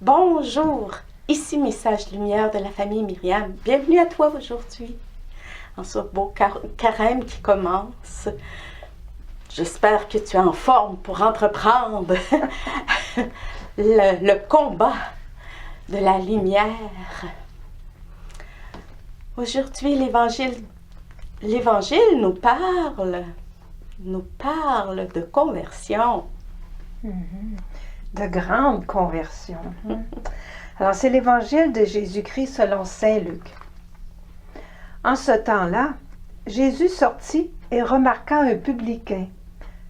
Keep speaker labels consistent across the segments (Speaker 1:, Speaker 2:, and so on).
Speaker 1: Bonjour, ici Message Lumière de la famille Myriam. Bienvenue à toi aujourd'hui, en ce beau carême qui commence. J'espère que tu es en forme pour entreprendre le combat de la lumière. Aujourd'hui, l'Évangile nous parle de conversion.
Speaker 2: De grande conversion. Alors, c'est l'Évangile de Jésus-Christ selon saint Luc. En ce temps-là, Jésus sortit et remarqua un publicain,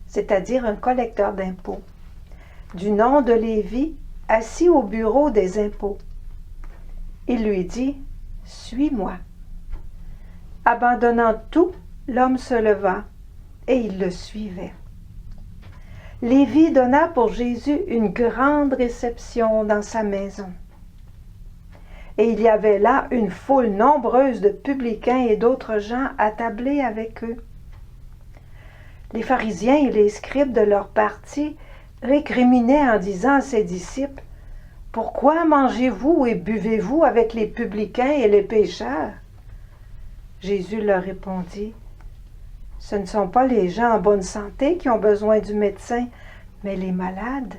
Speaker 2: c'est-à-dire un collecteur d'impôts, du nom de Lévi, assis au bureau des impôts. Il lui dit, « Suis-moi. » Abandonnant tout, l'homme se leva et il le suivait. Lévi donna pour Jésus une grande réception dans sa maison. Et il y avait là une foule nombreuse de publicains et d'autres gens attablés avec eux. Les pharisiens et les scribes de leur parti récriminaient en disant à ses disciples, « Pourquoi mangez-vous et buvez-vous avec les publicains et les pécheurs? » Jésus leur répondit, « Ce ne sont pas les gens en bonne santé qui ont besoin du médecin, mais les malades.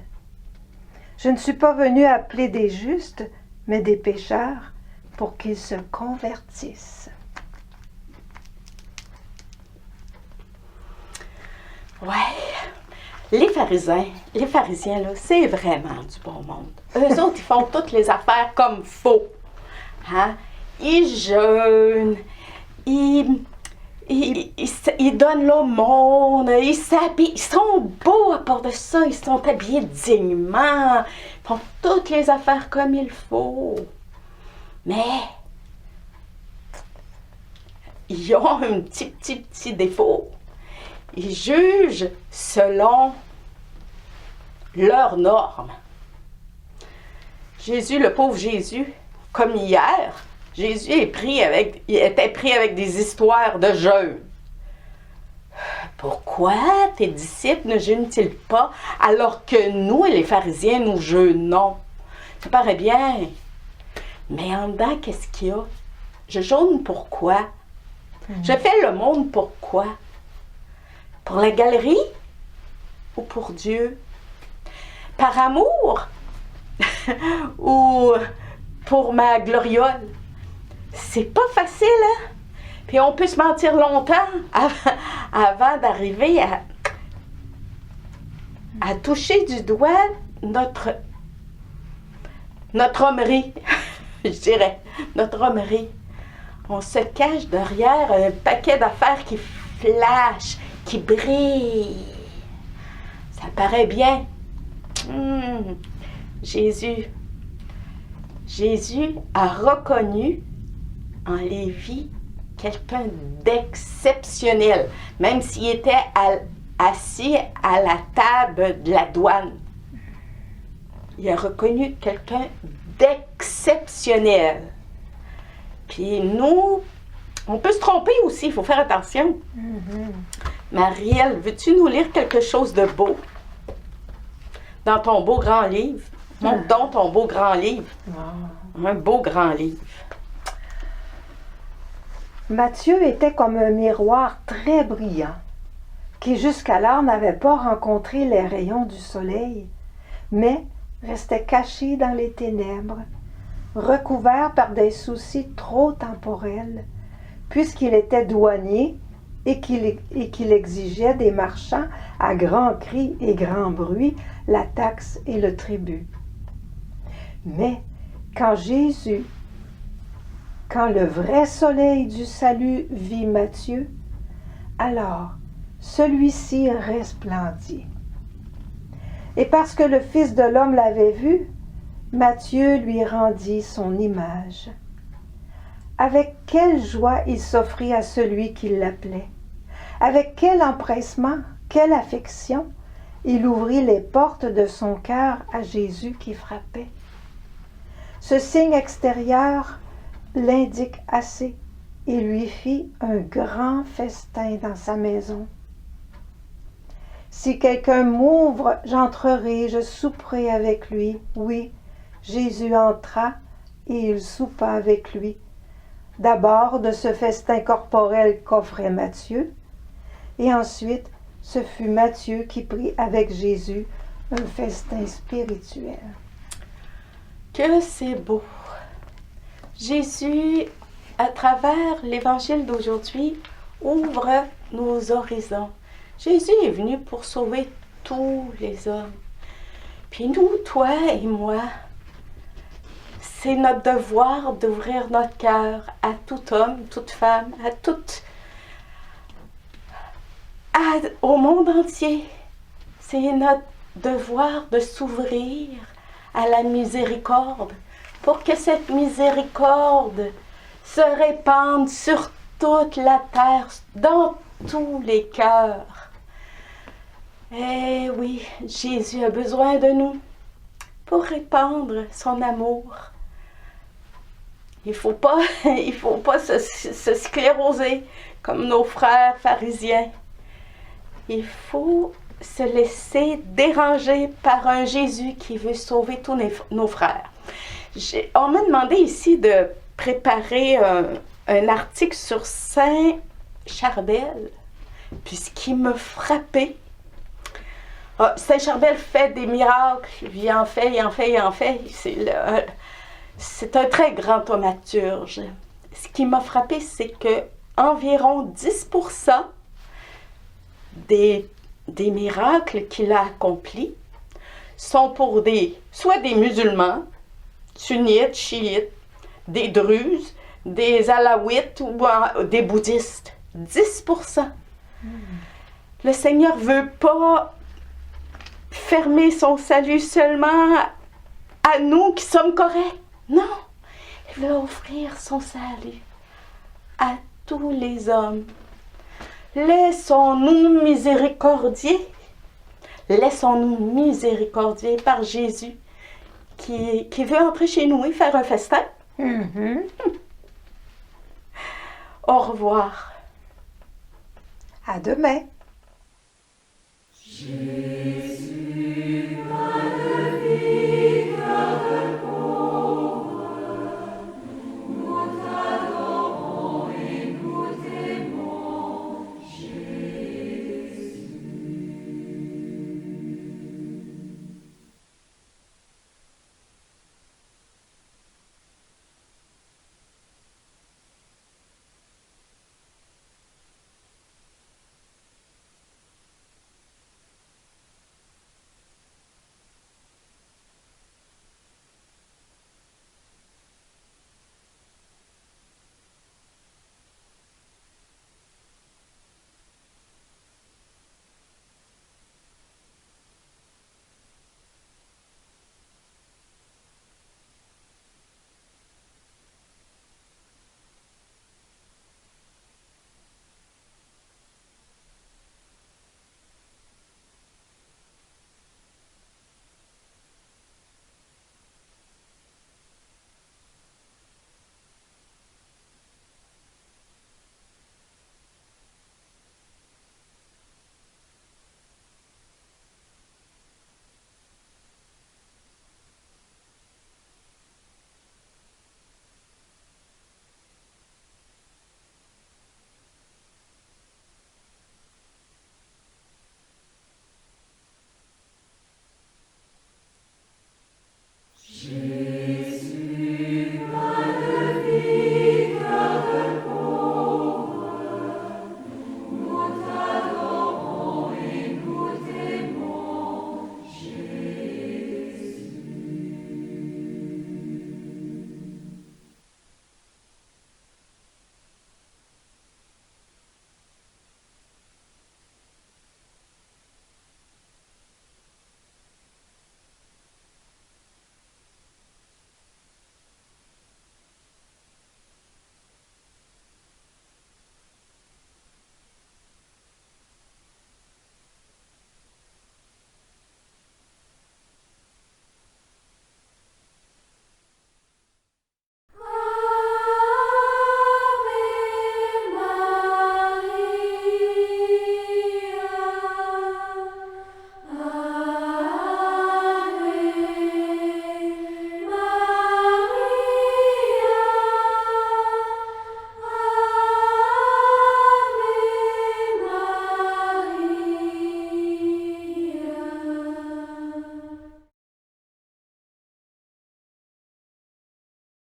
Speaker 2: Je ne suis pas venu appeler des justes, mais des pécheurs, pour qu'ils se convertissent. »
Speaker 1: Ouais, les pharisiens, là, c'est vraiment du bon monde. Eux autres, ils font toutes les affaires comme faux. Hein? Ils jeûnent, ils donnent l'aumône, ils s'habillent, ils sont beaux à part de ça, ils sont habillés dignement, ils font toutes les affaires comme il faut. Mais ils ont un petit défaut. Ils jugent selon leurs normes. Jésus, le pauvre Jésus, comme hier, Jésus était pris avec des histoires de jeûne. Pourquoi tes disciples ne jeûnent-ils pas alors que nous, les pharisiens, nous jeûnons? Ça paraît bien. Mais en dedans, qu'est-ce qu'il y a? Je jeûne pourquoi? Je fais le monde pourquoi? Pour la galerie ou pour Dieu? Par amour ou pour ma gloriole? C'est pas facile, hein? Puis on peut se mentir longtemps avant d'arriver à toucher du doigt notre hommerie, je dirais, notre hommerie. On se cache derrière un paquet d'affaires qui flashent, qui brillent. Ça paraît bien. Jésus a reconnu en Lévi quelqu'un d'exceptionnel, même s'il était assis à la table de la douane. Il a reconnu quelqu'un d'exceptionnel. Puis nous, on peut se tromper aussi, il faut faire attention. Marielle, veux-tu nous lire quelque chose de beau dans ton beau grand livre? Montre donc ton beau grand livre. Un beau grand livre.
Speaker 2: Matthieu était comme un miroir très brillant, qui jusqu'alors n'avait pas rencontré les rayons du soleil, mais restait caché dans les ténèbres, recouvert par des soucis trop temporels, puisqu'il était douanier et qu'il exigeait des marchands à grands cris et grand bruit la taxe et le tribut. Mais quand le vrai soleil du salut vit Matthieu, alors celui-ci resplendit. Et parce que le Fils de l'homme l'avait vu, Matthieu lui rendit son image. Avec quelle joie il s'offrit à celui qui l'appelait. Avec quel empressement, quelle affection, il ouvrit les portes de son cœur à Jésus qui frappait. Ce signe extérieur l'indique assez et lui fit un grand festin dans sa maison. Si quelqu'un m'ouvre, j'entrerai, je souperai avec lui. Oui, Jésus entra et il soupa avec lui. D'abord de ce festin corporel qu'offrait Matthieu, et ensuite ce fut Matthieu qui prit avec Jésus un festin spirituel.
Speaker 1: Que c'est beau! Jésus, à travers l'Évangile d'aujourd'hui, ouvre nos horizons. Jésus est venu pour sauver tous les hommes. Puis nous, toi et moi, c'est notre devoir d'ouvrir notre cœur à tout homme, toute femme, au monde entier. C'est notre devoir de s'ouvrir à la miséricorde pour que cette miséricorde se répande sur toute la terre, dans tous les cœurs. Eh oui, Jésus a besoin de nous pour répandre son amour. Il faut pas se scléroser comme nos frères pharisiens. Il faut se laisser déranger par un Jésus qui veut sauver tous nos frères. On m'a demandé ici de préparer un article sur Saint Charbel. Puis ce qui me frappait, Saint Charbel fait des miracles, il en fait. C'est un très grand thaumaturge. Ce qui m'a frappé, c'est que environ 10% des miracles qu'il a accomplis sont pour soit des musulmans, sunnites, chiites, des druzes, des alaouites ou des bouddhistes. 10%. Le Seigneur ne veut pas fermer son salut seulement à nous qui sommes corrects. Non, il veut offrir son salut à tous les hommes. Laissons-nous miséricordier par Jésus qui veut entrer chez nous et faire un festin. Au revoir.
Speaker 2: À demain.